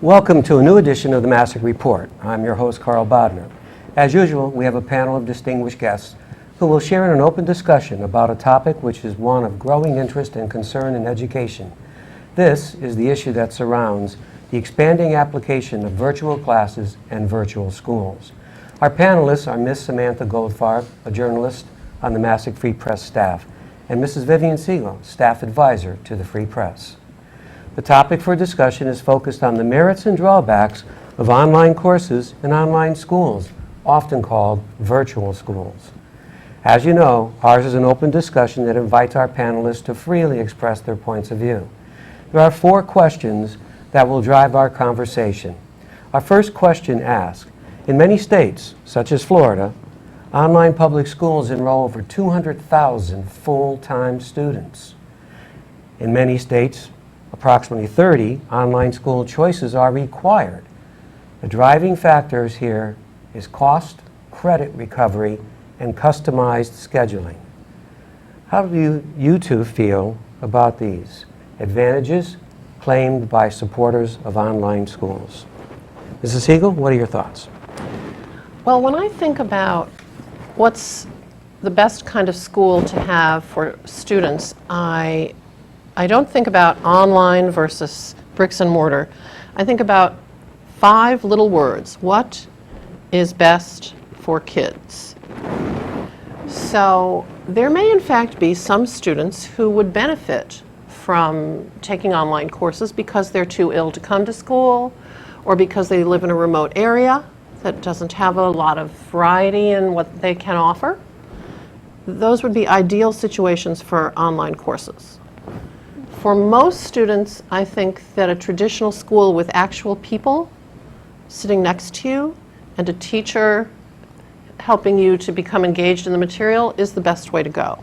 Welcome to a new edition of the Masuk Report. I'm your host, Carl Bodner. As usual, we have a panel of distinguished guests who will share in an open discussion about a topic which is one of growing interest and concern in education. This is the issue that surrounds the expanding application of virtual classes and virtual schools. Our panelists are Ms. Samantha Goldfarb, a journalist on the Masuk Free Press staff, and Mrs. Vivian Siegel, staff advisor to the Free Press. The topic for discussion is focused on the merits and drawbacks of online courses in online schools, often called virtual schools. As you know, ours is an open discussion that invites our panelists to freely express their points of view. There are 4 questions that will drive our conversation. Our first question asks, in many states, such as Florida, online public schools enroll over 200,000 full-time students. In many states, approximately 30 online school choices are required. The driving factors here is cost, credit recovery, and customized scheduling. How do you two feel about these advantages claimed by supporters of online schools? Mrs. Siegel, what are your thoughts? Well, when I think about what's the best kind of school to have for students, I don't think about online versus bricks and mortar. I think about 5 little words. What is best for kids? So there may in fact be some students who would benefit from taking online courses because they're too ill to come to school, or because they live in a remote area that doesn't have a lot of variety in what they can offer. Those would be ideal situations for online courses. For most students, I think that a traditional school with actual people sitting next to you and a teacher helping you to become engaged in the material is the best way to go.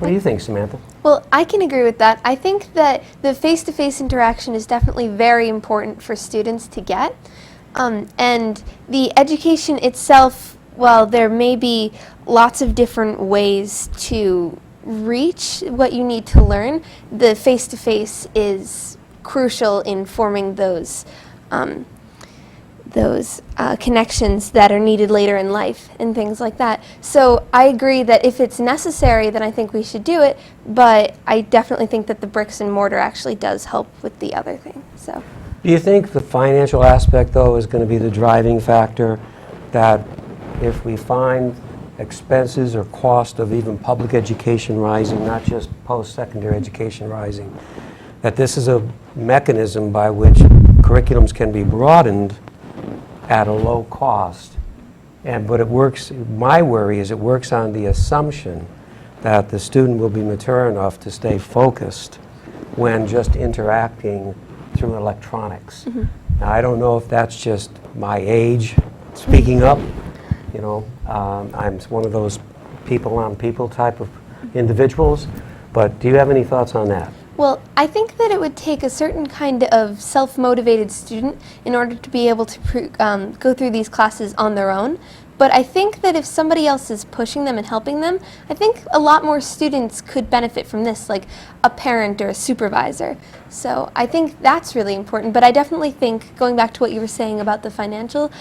What do you think, Samantha? Well, I can agree with that. I think that the face-to-face interaction is definitely very important for students to get. And the education itself, well, there may be lots of different ways to reach what you need to learn. The face-to-face is crucial in forming those connections that are needed later in life and things like that. So I agree that if it's necessary, then I think we should do it, but I definitely think that the bricks and mortar actually does help with the other thing. So, Do you think the financial aspect, though, is going to be the driving factor, that if we find expenses or cost of even public education rising, not just post-secondary education rising, that this is a mechanism by which curriculums can be broadened at a low cost? But it works, my worry is it works on the assumption that the student will be mature enough to stay focused when just interacting through electronics. Mm-hmm. Now, I don't know if that's just my age speaking up. You know, I'm one of those people-on-people type of individuals, but do you have any thoughts on that? well, I think that it would take a certain kind of self-motivated student in order to be able to go through these classes on their own. But I think that if somebody else is pushing them and helping them, I think a lot more students could benefit from this, like a parent or a supervisor. So I think that's really important. But I definitely think, going back to what you were saying about the financial,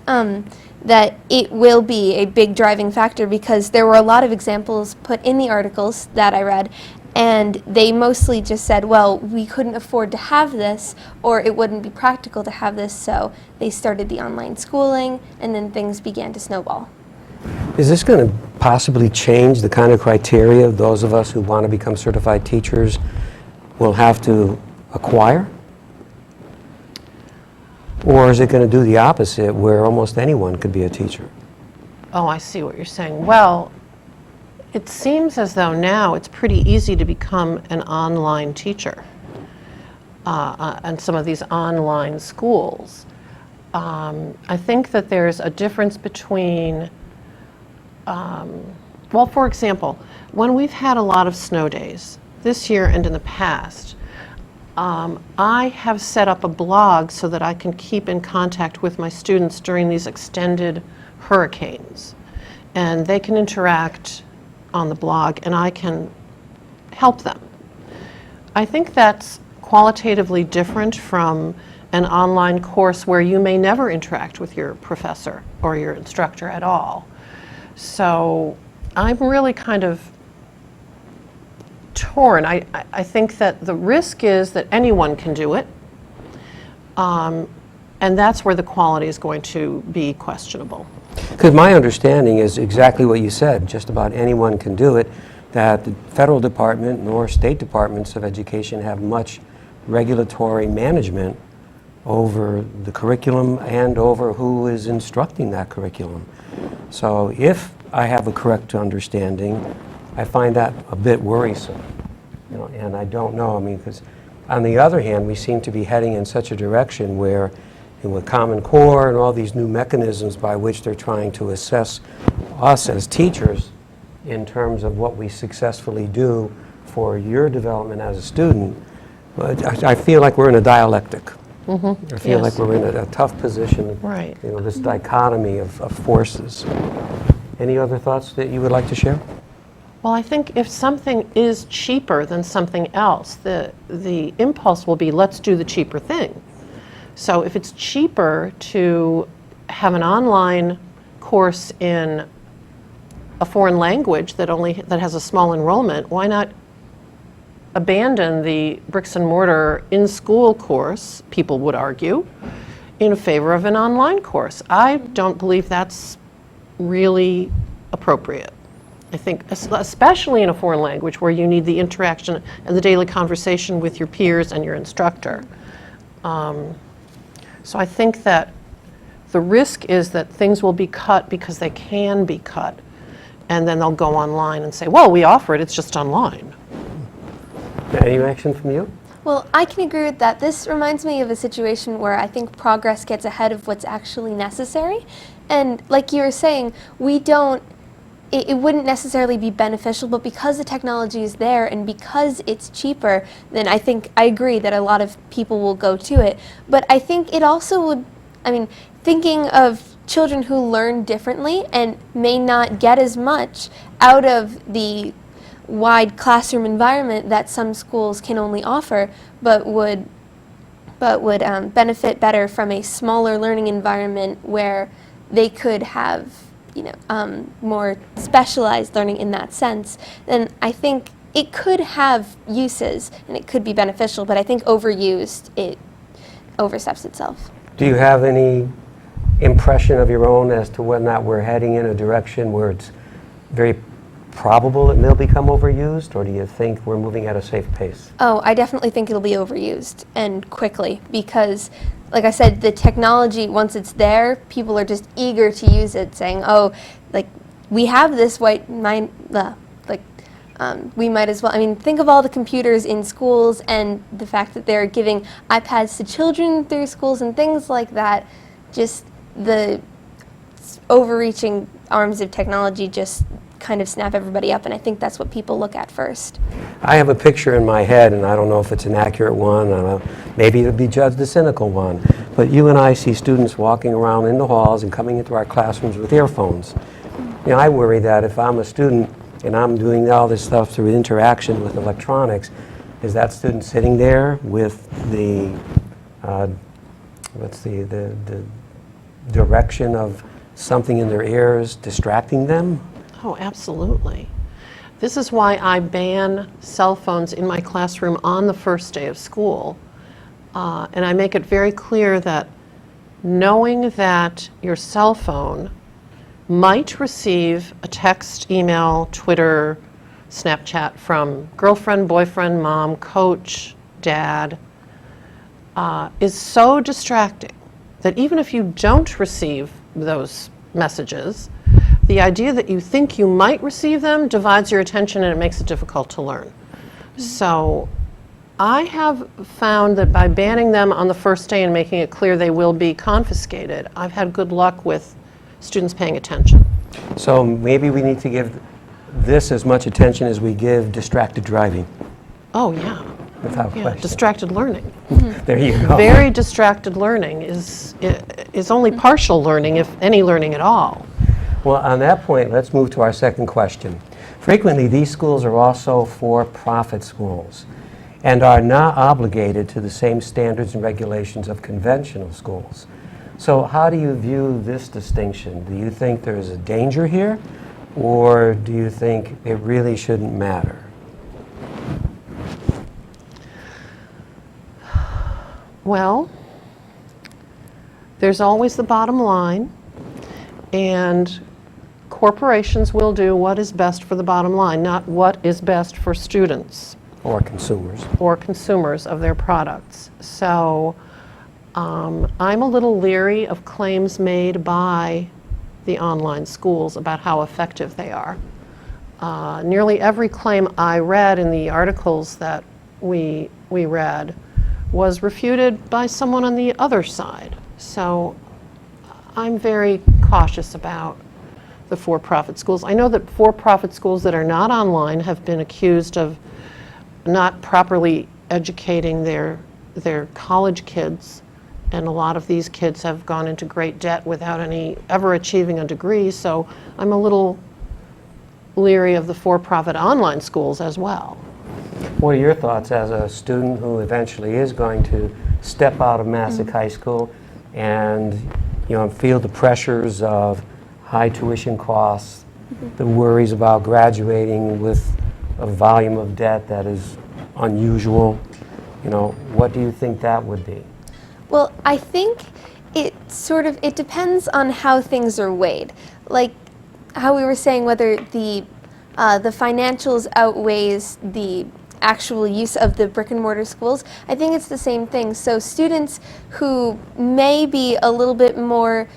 that it will be a big driving factor, because there were a lot of examples put in the articles that I read, and they mostly just said, well, we couldn't afford to have this, or it wouldn't be practical to have this, so they started the online schooling, and then things began to snowball. Is this going to possibly change the kind of criteria those of us who want to become certified teachers will have to acquire? Or is it going to do the opposite, where almost anyone could be a teacher? Oh, I see what you're saying. Well, it seems as though now it's pretty easy to become an online teacher and some of these online schools. I think that there's a difference between, well, for example, when we've had a lot of snow days this year and in the past, I have set up a blog so that I can keep in contact with my students during these extended hurricanes. And they can interact on the blog, and I can help them. I think that's qualitatively different from an online course where you may never interact with your professor or your instructor at all. So I'm really kind of torn. I think that the risk is that anyone can do it, and that's where the quality is going to be questionable. Because my understanding is exactly what you said, just about anyone can do it, that the federal department nor state departments of education have much regulatory management over the curriculum and over who is instructing that curriculum. So if I have a correct understanding, I find that a bit worrisome. You know, and I don't know, I mean, because on the other hand, we seem to be heading in such a direction where, and with Common Core and all these new mechanisms by which they're trying to assess us as teachers in terms of what we successfully do for your development as a student, but I feel like we're in a dialectic. I feel like we're in a tough position, Right. you know, this dichotomy of forces. Any other thoughts that you would like to share? Well, I think if something is cheaper than something else, the impulse will be, let's do the cheaper thing. So if it's cheaper to have an online course in a foreign language that has a small enrollment, why not abandon the bricks and mortar in-school course, people would argue, in favor of an online course? I don't believe that's really appropriate. I think, especially in a foreign language where you need the interaction and the daily conversation with your peers and your instructor. So I think that the risk is that things will be cut because they can be cut, and then they'll go online and say, well, we offer it, it's just online. Any reaction from you? Well, I can agree with that. This reminds me of a situation where I think progress gets ahead of what's actually necessary. And like you were saying, it wouldn't necessarily be beneficial, but because the technology is there and because it's cheaper, then I agree that a lot of people will go to it. But I think it also would, thinking of children who learn differently and may not get as much out of the wide classroom environment that some schools can only offer, but would benefit better from a smaller learning environment where they could have more specialized learning in that sense, then I think it could have uses and it could be beneficial, but I think overused, it oversteps itself. Do you have any impression of your own as to whether or not we're heading in a direction where it's very probable it will become overused, or do you think we're moving at a safe pace? Oh, I definitely think it'll be overused, and quickly, because like I said, the technology, once it's there, people are just eager to use it, saying, oh, we have this we might as well. Think of all the computers in schools and the fact that they're giving iPads to children through schools and things like that. Just the overreaching arms of technology just kind of snap everybody up, and I think that's what people look at first. I have a picture in my head, and I don't know if it's an accurate one, maybe it'll be judged a cynical one, but you and I see students walking around in the halls and coming into our classrooms with earphones. I worry that if I'm a student and I'm doing all this stuff through interaction with electronics, is that student sitting there with the direction of something in their ears distracting them? Oh, absolutely. This is why I ban cell phones in my classroom on the first day of school. And I make it very clear that knowing that your cell phone might receive a text, email, Twitter, Snapchat from girlfriend, boyfriend, mom, coach, dad, is so distracting that even if you don't receive those messages, the idea that you think you might receive them divides your attention and it makes it difficult to learn. So I have found that by banning them on the first day and making it clear they will be confiscated, I've had good luck with students paying attention. So maybe we need to give this as much attention as we give distracted driving. Oh, yeah. Without question. Distracted learning. There you go. Very distracted learning is only partial learning, if any learning at all. Well, on that point, let's move to our second question. Frequently, these schools are also for-profit schools. and are not obligated to the same standards and regulations of conventional schools. So how do you view this distinction? Do you think there's a danger here, or do you think it really shouldn't matter? Well, there's always the bottom line, and corporations will do what is best for the bottom line, not what is best for students Or consumers? or consumers of their products. So I'm a little leery of claims made by the online schools about how effective they are. Nearly every claim I read in the articles that we read was refuted by someone on the other side. So I'm very cautious about the for-profit schools. I know that for-profit schools that are not online have been accused of not properly educating their college kids, and a lot of these kids have gone into great debt without ever achieving a degree, so I'm a little leery of the for-profit online schools as well. What are your thoughts as a student who eventually is going to step out of Masuk High School and feel the pressures of high tuition costs, the worries about graduating with a volume of debt that is unusual? What do you think that would be? Well, I think it depends on how things are weighed. Like how we were saying, whether the financials outweighs the actual use of the brick and mortar schools. I think it's the same thing. So students who may be a little bit more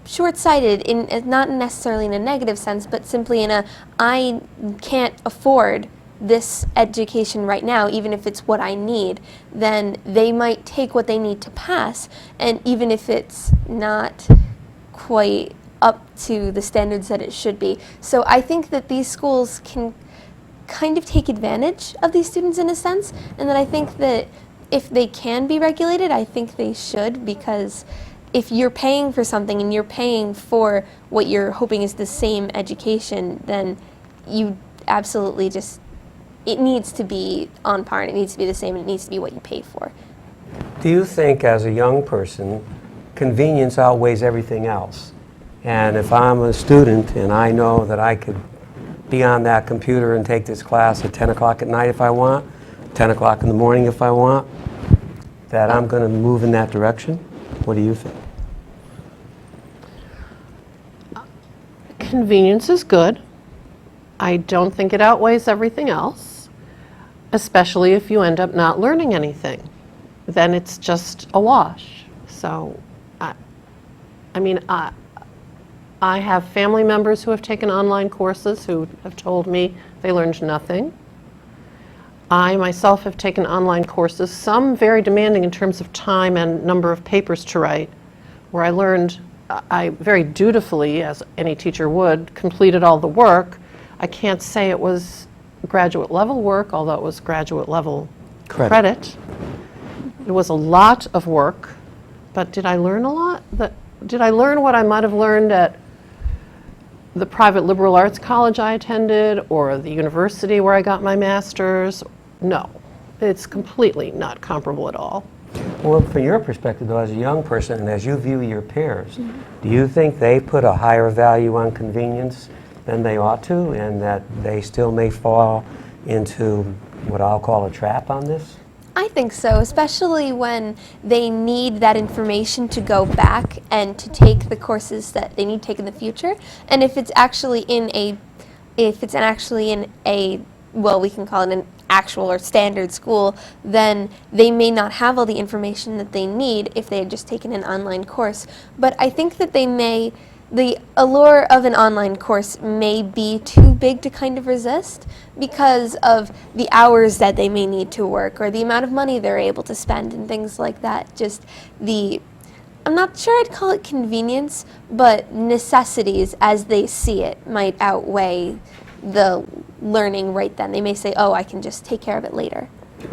short-sighted, not necessarily in a negative sense, but simply in I can't afford this education right now, even if it's what I need, then they might take what they need to pass, and even if it's not quite up to the standards that it should be. So I think that these schools can kind of take advantage of these students in a sense, and then I think that if they can be regulated, I think they should, because if you're paying for something and you're paying for what you're hoping is the same education, then you absolutely it needs to be on par, and it needs to be the same, and it needs to be what you pay for. Do you think, as a young person, convenience outweighs everything else? And if I'm a student and I know that I could be on that computer and take this class at 10 o'clock at night if I want, 10 o'clock in the morning if I want, that I'm going to move in that direction? What do you think? Convenience is good. I don't think it outweighs everything else, especially if you end up not learning anything. Then it's just a wash. So, I have family members who have taken online courses who have told me they learned nothing. I myself have taken online courses, some very demanding in terms of time and number of papers to write, where I very dutifully, as any teacher would, completed all the work. I can't say it was graduate level work, although it was graduate level credit. It was a lot of work, but did I learn a lot? Did I learn what I might have learned at the private liberal arts college I attended or the university where I got my master's? No, it's completely not comparable at all. Well, from your perspective, though, as a young person and as you view your peers, do you think they put a higher value on convenience than they ought to, and that they still may fall into what I'll call a trap on this? I think so, especially when they need that information to go back and to take the courses that they need to take in the future. And if it's actually in a, well, we can call it an actual or standard school, then they may not have all the information that they need if they had just taken an online course. But I think that the allure of an online course may be too big to kind of resist because of the hours that they may need to work or the amount of money they're able to spend and things like that. I'm not sure I'd call it convenience, but necessities as they see it might outweigh the learning right then. They may say, oh, I can just take care of it later.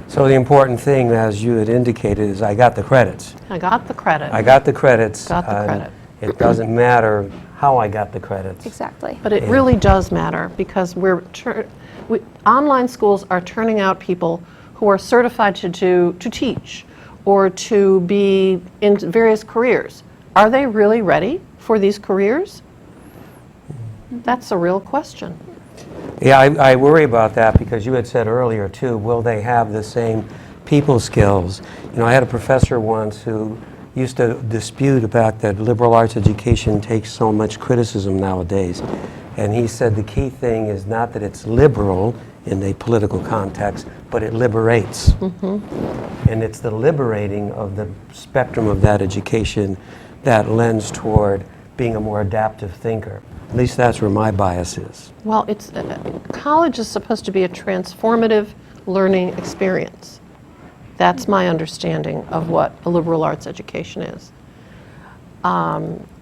So the important thing, as you had indicated, is I got the credits. I got the credit. I got the credits. Got the credit. It doesn't matter how I got the credits. Exactly. But it really does matter, because online schools are turning out people who are certified to teach or to be in various careers, are they really ready for these careers? That's a real question. Yeah, I worry about that because you had said earlier, too, will they have the same people skills? You know, I had a professor once who used to dispute about that liberal arts education takes so much criticism nowadays. And he said the key thing is not that it's liberal in a political context, but it liberates. And it's the liberating of the spectrum of that education that lends toward being a more adaptive thinker. At least that's where my bias is. Well, it's college is supposed to be a transformative learning experience. That's my understanding of what a liberal arts education is.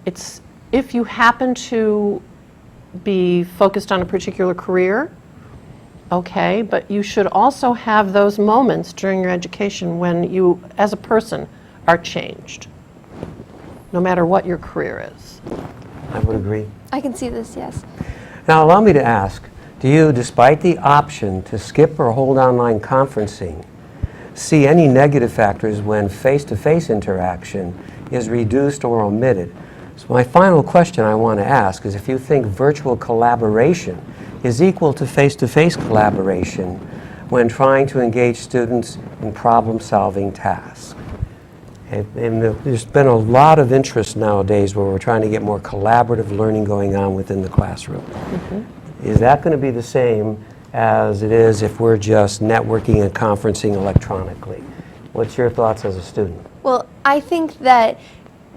It's if you happen to be focused on a particular career, okay, but you should also have those moments during your education when you, as a person, are changed, no matter what your career is. I would agree. I can see this, yes. Now, allow me to ask, do you, despite the option to skip or hold online conferencing, see any negative factors when face-to-face interaction is reduced or omitted? So my final question I want to ask is if you think virtual collaboration is equal to face-to-face collaboration when trying to engage students in problem-solving tasks. And there's been a lot of interest nowadays where we're trying to get more collaborative learning going on within the classroom. Is that going to be the same as it is if we're just networking and conferencing electronically? What's your thoughts as a student? Well, I think that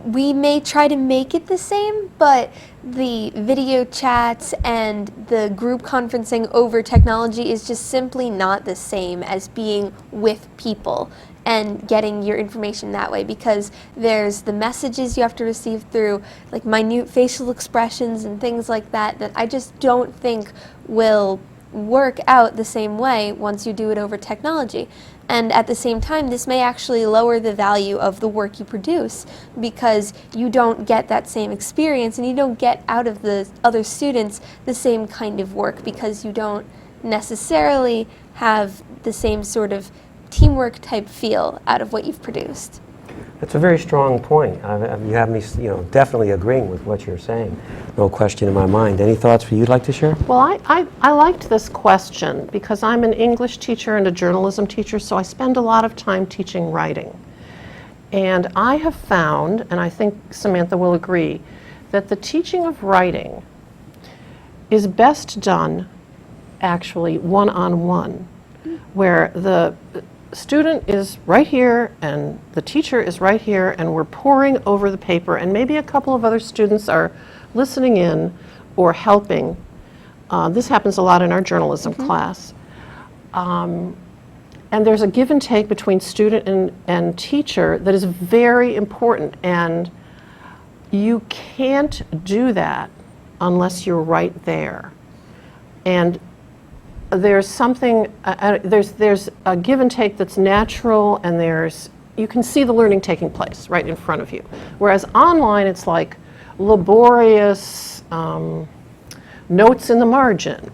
we may try to make it the same, but the video chats and the group conferencing over technology is just simply not the same as being with people and getting your information that way, because there's the messages you have to receive through like minute facial expressions and things like that that I just don't think will work out the same way once you do it over technology. And at the same time, this may actually lower the value of the work you produce because you don't get that same experience and you don't get out of the other students the same kind of work because you don't necessarily have the same sort of teamwork type feel out of what you've produced. That's a very strong point. You have me, definitely agreeing with what you're saying. No question in my mind. Any thoughts you'd like to share? Well, I liked this question because I'm an English teacher and a journalism teacher, so I spend a lot of time teaching writing. And I have found, and I think Samantha will agree, that the teaching of writing is best done actually one-on-one, where the student is right here and the teacher is right here and we're poring over the paper and maybe a couple of other students are listening in or helping. This happens a lot in our journalism class. And there's a give and take between student and teacher that is very important, and you can't do that unless you're right there. And there's something, there's a give and take that's natural, and you can see the learning taking place right in front of you. Whereas online, it's like laborious notes in the margin,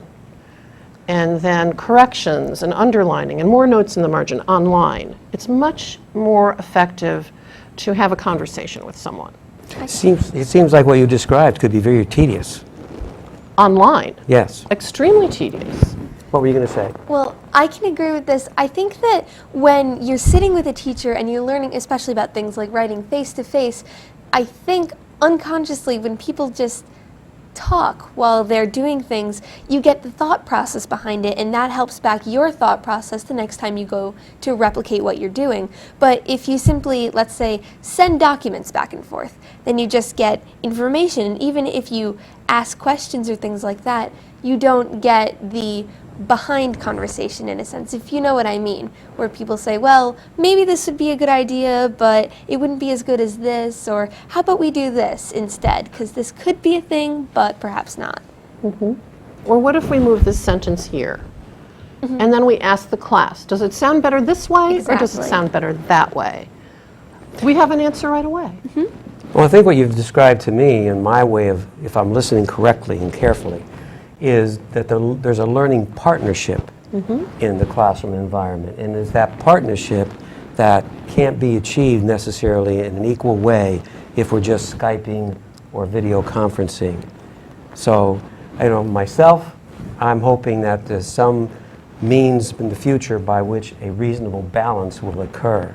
and then corrections and underlining, and more notes in the margin online. It's much more effective to have a conversation with someone. It seems like what you described could be very tedious. Online? Yes. Extremely tedious. What were you going to say? Well, I can agree with this. I think that when you're sitting with a teacher and you're learning especially about things like writing face-to-face, I think unconsciously when people just talk while they're doing things, you get the thought process behind it, and that helps back your thought process the next time you go to replicate what you're doing. But if you simply, let's say, send documents back and forth, then you just get information, and even if you ask questions or things like that, you don't get the behind conversation in a sense, if you know what I mean, where people say, well, maybe this would be a good idea, but it wouldn't be as good as this, or how about we do this instead, because this could be a thing, but perhaps not. Or what if we move this sentence here? And then we ask the class, does it sound better this way, or does it Exactly. sound better that way? We have an answer right away. Well, I think what you've described to me, in my way of, if I'm listening correctly and carefully, is that there's a learning partnership in the classroom environment. And it's that partnership that can't be achieved necessarily in an equal way if we're just Skyping or video conferencing. So, myself, I'm hoping that there's some means in the future by which a reasonable balance will occur.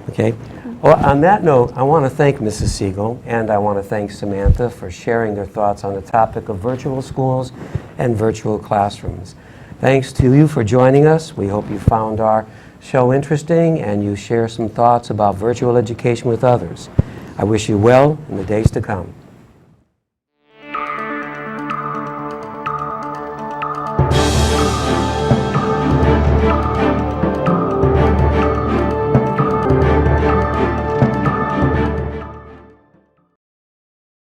Okay? Well, on that note, I want to thank Mrs. Siegel and I want to thank Samantha for sharing their thoughts on the topic of virtual schools and virtual classrooms. Thanks to you for joining us. We hope you found our show interesting and you share some thoughts about virtual education with others. I wish you well in the days to come.